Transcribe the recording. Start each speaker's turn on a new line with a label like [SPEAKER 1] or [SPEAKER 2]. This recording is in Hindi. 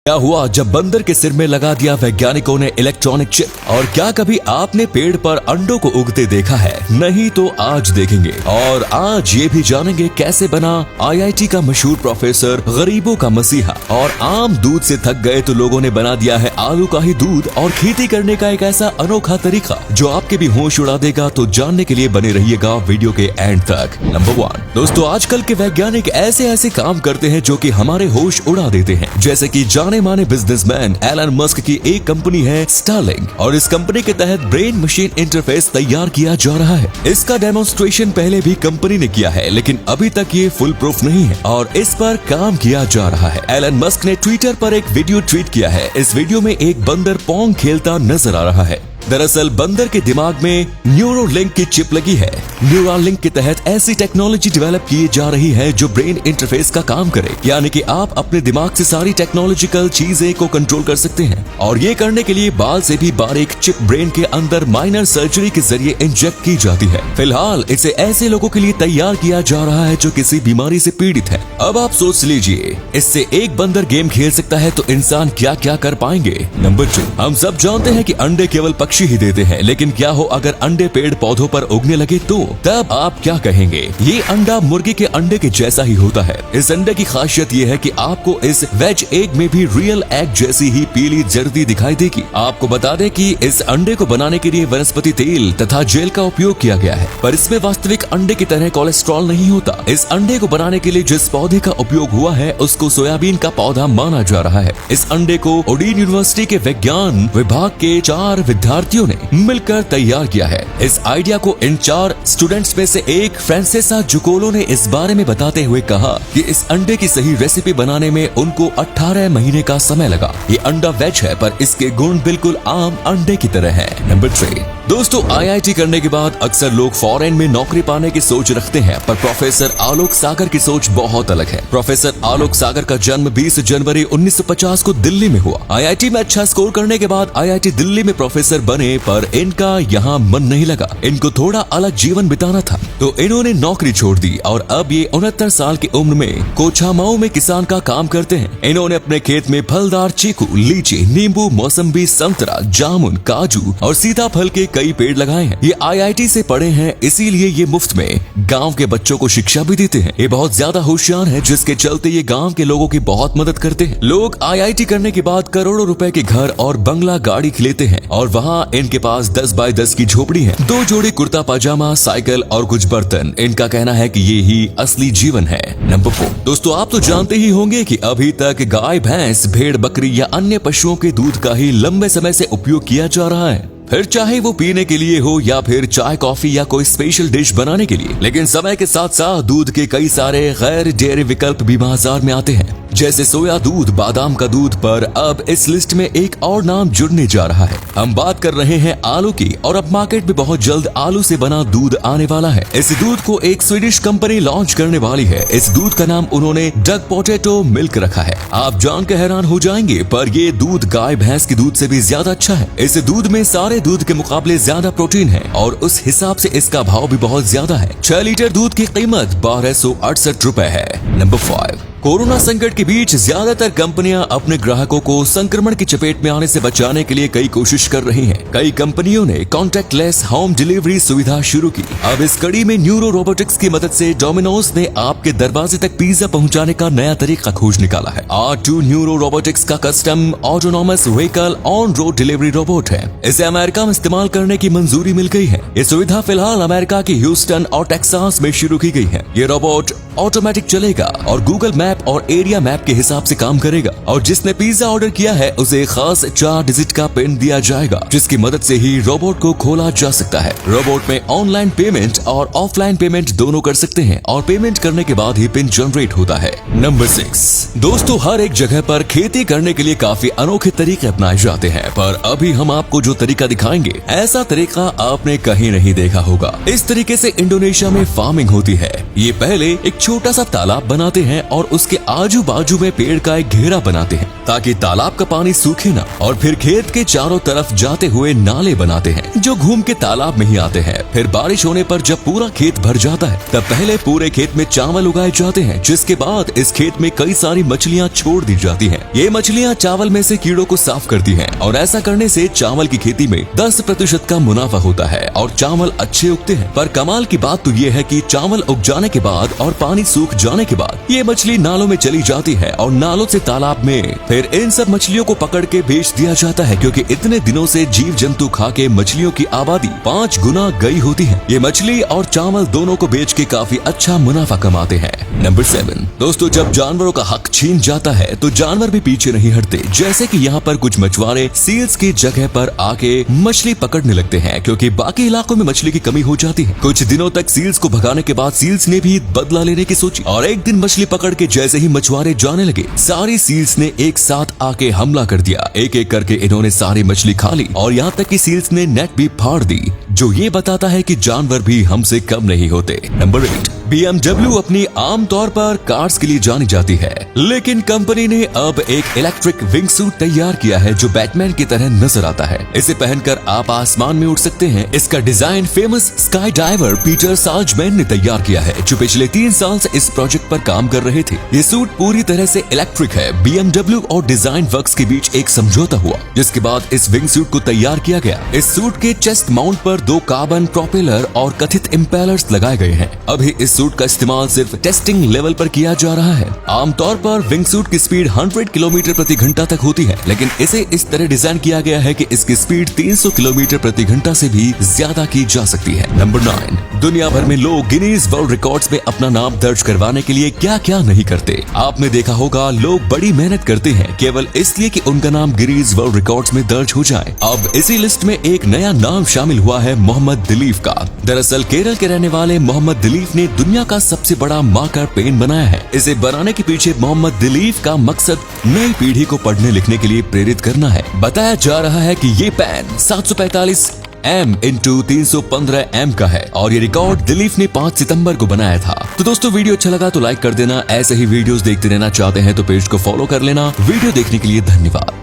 [SPEAKER 1] क्या हुआ जब बंदर के सिर में लगा दिया वैज्ञानिकों ने इलेक्ट्रॉनिक चिप? और क्या कभी आपने पेड़ पर अंडों को उगते देखा है? नहीं तो आज देखेंगे। और आज ये भी जानेंगे कैसे बना आईआईटी का मशहूर प्रोफेसर गरीबों का मसीहा। और आम दूध से थक गए तो लोगों ने बना दिया है आलू का ही दूध और खेती करने का एक ऐसा अनोखा तरीका जो आपके भी होश उड़ा देगा। तो जानने के लिए बने रहिएगा वीडियो के एंड तक। नंबर 1 दोस्तों, आजकल के वैज्ञानिक ऐसे ऐसे काम करते हैं जो कि हमारे होश उड़ा देते हैं। जैसे कि जाने माने बिजनेसमैन एलन मस्क की एक कंपनी है स्टारलिंक और इस कंपनी के तहत ब्रेन मशीन इंटरफेस तैयार किया जा रहा है। इसका डेमोन्स्ट्रेशन पहले भी कंपनी ने किया है, लेकिन अभी तक ये फुल प्रूफ नहीं है और इस पर काम किया जा रहा है। एलन मस्क ने ट्विटर पर एक वीडियो ट्वीट किया है। इस वीडियो में एक बंदर पोंग खेलता नजर आ रहा है। दरअसल बंदर के दिमाग में न्यूरोलिंक की चिप लगी है। न्यूरोलिंक के तहत ऐसी टेक्नोलॉजी डेवलप की जा रही है जो ब्रेन इंटरफेस का काम करे, यानी कि आप अपने दिमाग से सारी टेक्नोलॉजिकल चीजें को कंट्रोल कर सकते हैं। और ये करने के लिए बाल से भी बारीक चिप ब्रेन के अंदर माइनर सर्जरी के जरिए इंजेक्ट की जाती है। फिलहाल इसे ऐसे लोगों के लिए तैयार किया जा रहा है जो किसी बीमारी से पीड़ित है। अब आप सोच लीजिए, इससे एक बंदर गेम खेल सकता है तो इंसान क्या क्या कर पाएंगे। नंबर 2, हम सब जानते हैं कि अंडे केवल पक्षी ही देते हैं, लेकिन क्या हो अगर अंडे पेड़ पौधों पर उगने लगे तो तब आप क्या कहेंगे? ये अंडा मुर्गी के अंडे के जैसा ही होता है। इस अंडे की खासियत ये है कि आपको इस वेज एग में भी रियल एग जैसी ही पीली जर्दी दिखाई देगी। आपको बता दें कि इस अंडे को बनाने के लिए वनस्पति तेल तथा जेल का उपयोग किया गया है, पर इसमें वास्तविक अंडे की तरह कोलेस्ट्रॉल नहीं होता। इस अंडे को बनाने के लिए जिस पौधे का उपयोग हुआ है उसको सोयाबीन का पौधा माना जा रहा है। इस अंडे को ओडीन यूनिवर्सिटी के विज्ञान विभाग के 4 विद्यार्थियों ने मिलकर तैयार किया है। इस आइडिया को इन 4 स्टूडेंट्स में से एक फ्रांसेसा जुकोलो ने इस बारे में बताते हुए कहा कि इस अंडे की सही रेसिपी बनाने में उनको 18 महीने का समय लगा। ये अंडा वेज है पर इसके गुण बिल्कुल आम अंडे की तरह है। नंबर 3 दोस्तों, आईआईटी करने के बाद अक्सर लोग फॉरेन में नौकरी पाने की सोच रखते हैं, पर प्रोफेसर आलोक सागर की सोच बहुत अलग है। प्रोफेसर आलोक सागर का जन्म 20 जनवरी 1950 को दिल्ली में हुआ। आईआईटी में अच्छा स्कोर करने के बाद आईआईटी दिल्ली में प्रोफेसर बने, पर इनका यहाँ मन नहीं लगा। इनको थोड़ा अलग जीवन बिताना था तो इन्होंने नौकरी छोड़ दी और अब ये 69 साल की उम्र में कोछामाऊ में किसान का काम करते हैं। इन्होंने अपने खेत में फलदार चीकू, लीची, नींबू, मौसम्बी, संतरा, जामुन, काजू और सीताफल के कई पेड़ लगाए हैं। ये आईआईटी से पढ़े हैं, इसीलिए ये मुफ्त में गांव के बच्चों को शिक्षा भी देते हैं। ये बहुत ज्यादा होशियार है, जिसके चलते ये गांव के लोगों की बहुत मदद करते हैं। लोग आईआईटी करने के बाद करोड़ों रुपए के घर और बंगला गाड़ी लेते हैं और वहाँ इनके पास 10 बाय 10 की झोपड़ी है, 2 जोड़ी कुर्ता पाजामा, साइकिल और कुछ बर्तन। इनका कहना है कि ये ही असली जीवन है। नंबर 4 दोस्तों, आप तो जानते ही होंगे कि अभी तक गाय, भैंस, भेड़, बकरी या अन्य पशुओं के दूध का ही लंबे समय से उपयोग किया जा रहा है, फिर चाहे वो पीने के लिए हो या फिर चाय, कॉफी या कोई स्पेशल डिश बनाने के लिए। लेकिन समय के साथ साथ दूध के कई सारे गैर डेयरी विकल्प भी बाजार में आते हैं, जैसे सोया दूध, बादाम का दूध, पर अब इस लिस्ट में एक और नाम जुड़ने जा रहा है। हम बात कर रहे हैं आलू की, और अब मार्केट में बहुत जल्द आलू से बना दूध आने वाला है। इस दूध को एक स्वीडिश कंपनी लॉन्च करने वाली है। इस दूध का नाम उन्होंने डक पोटैटो मिल्क रखा है। आप जान के हैरान हो जाएंगे, पर ये दूध गाय, भैंस के दूध से भी ज्यादा अच्छा है। इस दूध में सारे दूध के मुकाबले ज्यादा प्रोटीन है और उस हिसाब से इसका भाव भी बहुत ज्यादा है। 6 लीटर दूध की कीमत 1268 रुपए है। नंबर 5 कोरोना संकट के बीच ज्यादातर कंपनियां अपने ग्राहकों को संक्रमण की चपेट में आने से बचाने के लिए कई कोशिश कर रही हैं। कई कंपनियों ने कॉन्टैक्टलेस होम डिलीवरी सुविधा शुरू की। अब इस कड़ी में न्यूरो रोबोटिक्स की मदद से डोमिनोज ने आपके दरवाजे तक पिज्जा पहुंचाने का नया तरीका खोज निकाला है। R2 न्यूरो रोबोटिक्स का custom autonomous vehicle on road delivery robot है। इसे अमेरिका में इस्तेमाल करने की मंजूरी मिल गई है। ये सुविधा फिलहाल अमेरिका के ह्यूस्टन और टेक्सास में शुरू की गई है। ये रोबोट ऑटोमेटिक चलेगा और गूगल मैप और एरिया मैप के हिसाब से काम करेगा, और जिसने पिज्जा ऑर्डर किया है उसे खास 4 डिजिट का पिन दिया जाएगा, जिसकी मदद से ही रोबोट को खोला जा सकता है। रोबोट में ऑनलाइन पेमेंट और ऑफलाइन पेमेंट दोनों कर सकते हैं और पेमेंट करने के बाद ही पिन जनरेट होता है। नंबर 6 दोस्तों, हर एक जगह पर खेती करने के लिए काफी अनोखे तरीके अपनाए जाते हैं, पर अभी हम आपको जो तरीका दिखाएंगे ऐसा तरीका आपने कहीं नहीं देखा होगा। इस तरीके से इंडोनेशिया में फार्मिंग होती है। ये पहले एक छोटा सा तालाब बनाते हैं और उसके आजू बाजू में पेड़ का एक घेरा बनाते हैं ताकि तालाब का पानी सूखे ना, और फिर खेत के चारों तरफ जाते हुए नाले बनाते हैं जो घूम के तालाब में ही आते हैं। फिर बारिश होने पर जब पूरा खेत भर जाता है तब पहले पूरे खेत में चावल उगाए जाते हैं, जिसके बाद इस खेत में कई सारी मछलियाँ छोड़ दी जाती हैं। ये मछलियाँ चावल में से कीड़ों को साफ करती हैं और ऐसा करने से चावल की खेती में 10% का मुनाफा होता है और चावल अच्छे उगते हैं। पर कमाल की बात तो ये है कि चावल उग जाने के बाद और पानी सूख जाने के बाद ये मछली नालों में चली जाती है और नालों से तालाब में। फिर इन सब मछलियों को पकड़ के बेच दिया जाता है, क्योंकि इतने दिनों से जीव जंतु खा के मछलियों की आबादी 5 गुना गई होती है। ये मछली और चावल दोनों को बेच के काफी अच्छा मुनाफा कमाते हैं। नंबर 7 दोस्तों, जब जानवरों का हक छीन जाता है तो जानवर भी पीछे नहीं हटते। जैसे कि यहाँ पर कुछ मछुआरे सील्स की जगह पर आके मछली पकड़ने लगते हैं, क्योंकि बाकी इलाकों में मछली की कमी हो जाती है। कुछ दिनों तक सील्स को भगाने के बाद सील्स ने भी बदला लेने की सोची और एक दिन मछली पकड़ के जैसे ही मछुआरे जाने लगे, सारी सील्स ने एक साथ आके हमला कर दिया। एक एक करके इन्होंने सारी मछली खा ली और यहाँ तक कि सील्स ने नेट भी फाड़ दी, जो ये बताता है कि जानवर भी हमसे कम नहीं होते। नंबर 8 BMW अपनी आमतौर पर कार्स के लिए जानी जाती है, लेकिन कंपनी ने अब एक इलेक्ट्रिक विंग सूट तैयार किया है जो बैटमैन की तरह नजर आता है। इसे पहनकर आप आसमान में उड़ सकते हैं। इसका design famous sky diver Peter Salzmann ने तैयार किया है, जो पिछले 3 साल से इस प्रोजेक्ट पर काम कर रहे थे। ये सूट पूरी तरह से इलेक्ट्रिक है। BMW और डिजाइन वर्क्स के बीच एक समझौता हुआ, जिसके बाद इस विंग सूट को तैयार किया गया। इस सूट के चेस्ट माउंट पर 2 कार्बन प्रोपेलर और कथित इम्पेलर्स लगाए गए हैं। अभी इस सूट का इस्तेमाल सिर्फ टेस्टिंग लेवल पर किया जा रहा है। आमतौर पर विंग सूट की स्पीड 100 किलोमीटर प्रति घंटा तक होती है, लेकिन इसे इस तरह डिजाइन किया गया है कि इसकी स्पीड 300 किलोमीटर प्रति घंटा से भी ज्यादा की जा सकती है। नंबर 9 दुनिया भर में लोग गिनीज वर्ल्ड रिकॉर्ड्स में अपना नाम दर्ज करवाने के लिए क्या क्या नहीं करते। आपने देखा होगा लोग बड़ी मेहनत करते हैं केवल इसलिए कि उनका नाम गिनीज वर्ल्ड रिकॉर्ड्स में दर्ज हो जाए। अब इसी लिस्ट में एक नया नाम शामिल हुआ है मोहम्मद दिलीफ का। दरअसल केरल के रहने वाले मोहम्मद दिलीफ ने दुनिया का सबसे बड़ा मार्कर पेन बनाया है। इसे बनाने के पीछे मोहम्मद दिलीफ का मकसद नई पीढ़ी को पढ़ने लिखने के लिए प्रेरित करना है। बताया जा रहा है कि ये पेन 745 M×315 M का है और ये रिकॉर्ड दिलीफ ने 5 सितंबर को बनाया था। तो दोस्तों वीडियो अच्छा लगा तो लाइक कर देना। ऐसे ही वीडियोस देखते रहना चाहते हैं तो पेज को फॉलो कर लेना। वीडियो देखने के लिए धन्यवाद।